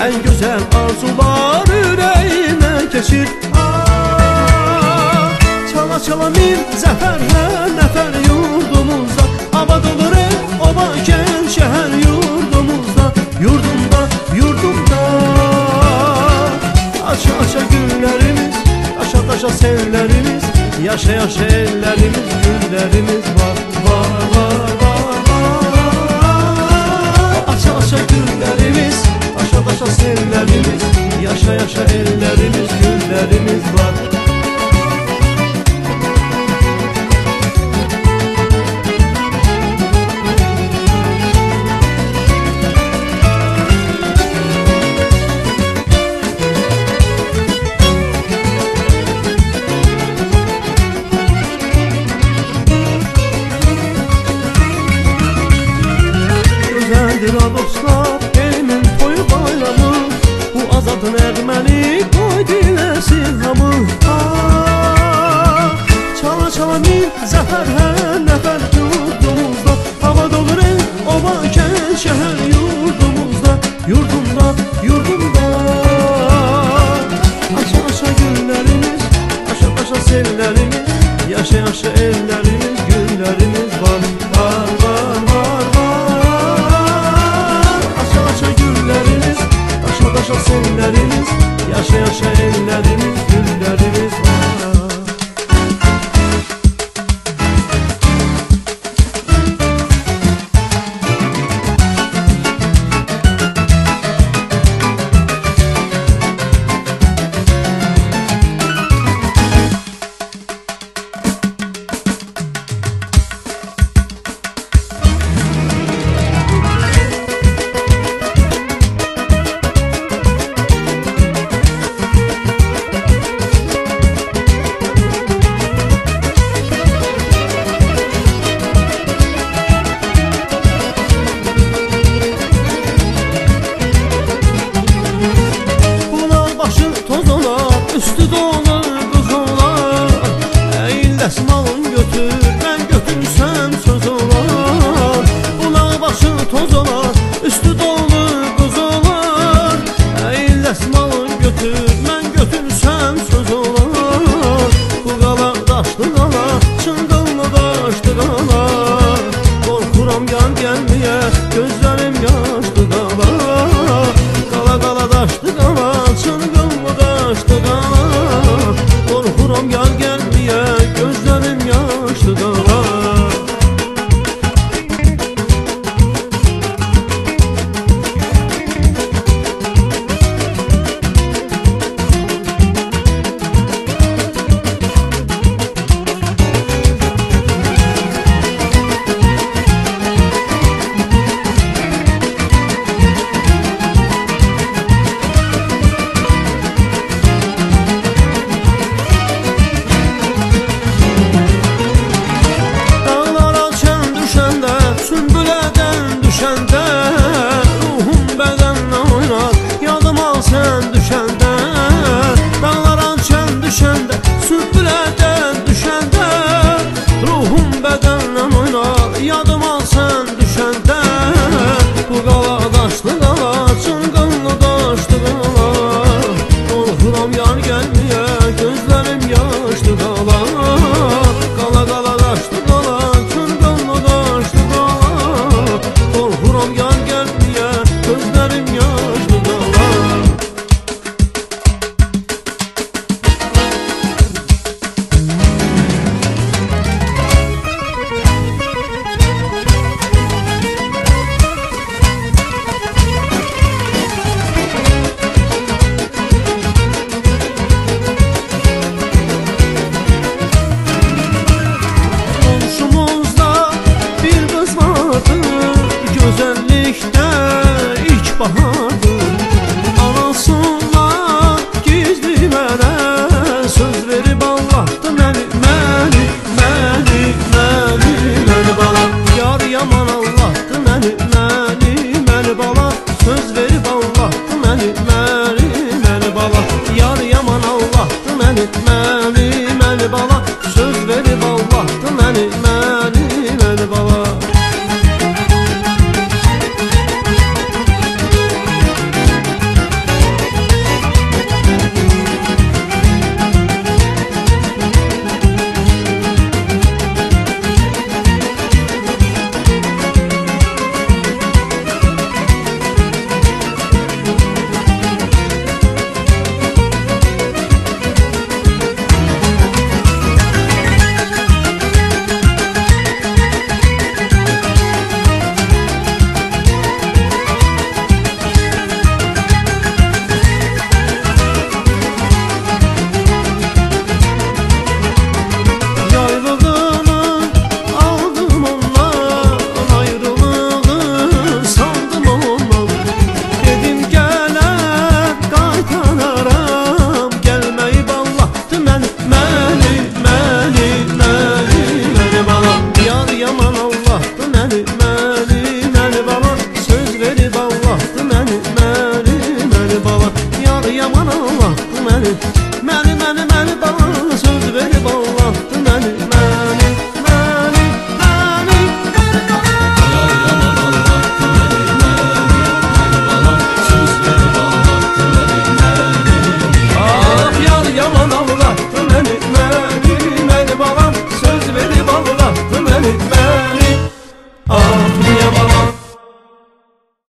en güzel arzular yüreğime geçir. Çala çala min zəfərlə nəfər yurdumuzda, abad olur oba gəl şəhər yurdumuzda, yurdumda, yurdumda. Aça aça güllərimiz, daşa daşa sellərimiz, yaşa yaşa ellərimiz, güllərimiz var, var, var, var, var. Aça aça güllərimiz, daşa daşa sellərimiz, yaşa yaşa ellərimiz, güllərimiz var. Dostlar, elimin toyu bayramı, bu azad nəğməni qoy diləsin hamı. Çala çala min zəfər hər nəfər yurdumuzda, havad olur ova kənd şəhər yurdumuzda, yurdumda, yurdumda. Aça aça güllərimiz, aşa aşa sellərimiz, yaşa yaşa ellərimiz, güllərimiz var, var, var, var, var. Daşa sellərimiz, yaşa yaşa ellərimiz, güllərimiz var. Üstü dolu qız olar, əyləsmalın götür, mən götürsəm söz olar. Bulaq başı toz olar, üstü dolu qız olar, əyləsmalın götür, mən götürsəm söz olar. Bu qala daşlı qala, çınqıllı daşlı qala, qorxuram yan gəlməyə, gözlərim yaşlı qala. Qala qala daşlı qala, çınqıllı daşlı qala, qorxuram yan gəlməyə, gözlərim yaşlı qala. Ruhum bədənlə oynar, yadım al sən düşəndə. Dağlara çən düşəndə, sümbülədən düşəndə, ruhum bədənlə oynar, yadım al sən düşəndə. Bu qala daşlı qala, çınqıllı daşlı qala, qorxuram yar gəlməyə, gözlərim yaşlı qala. Qala qala daşlı qala, çınqıllı daşlı qala, qorxuram yan gəlməyə, gözlərim yaşlı qala. Qonşumuzda bir qız vardı, gözəllikdə ilk bahardı.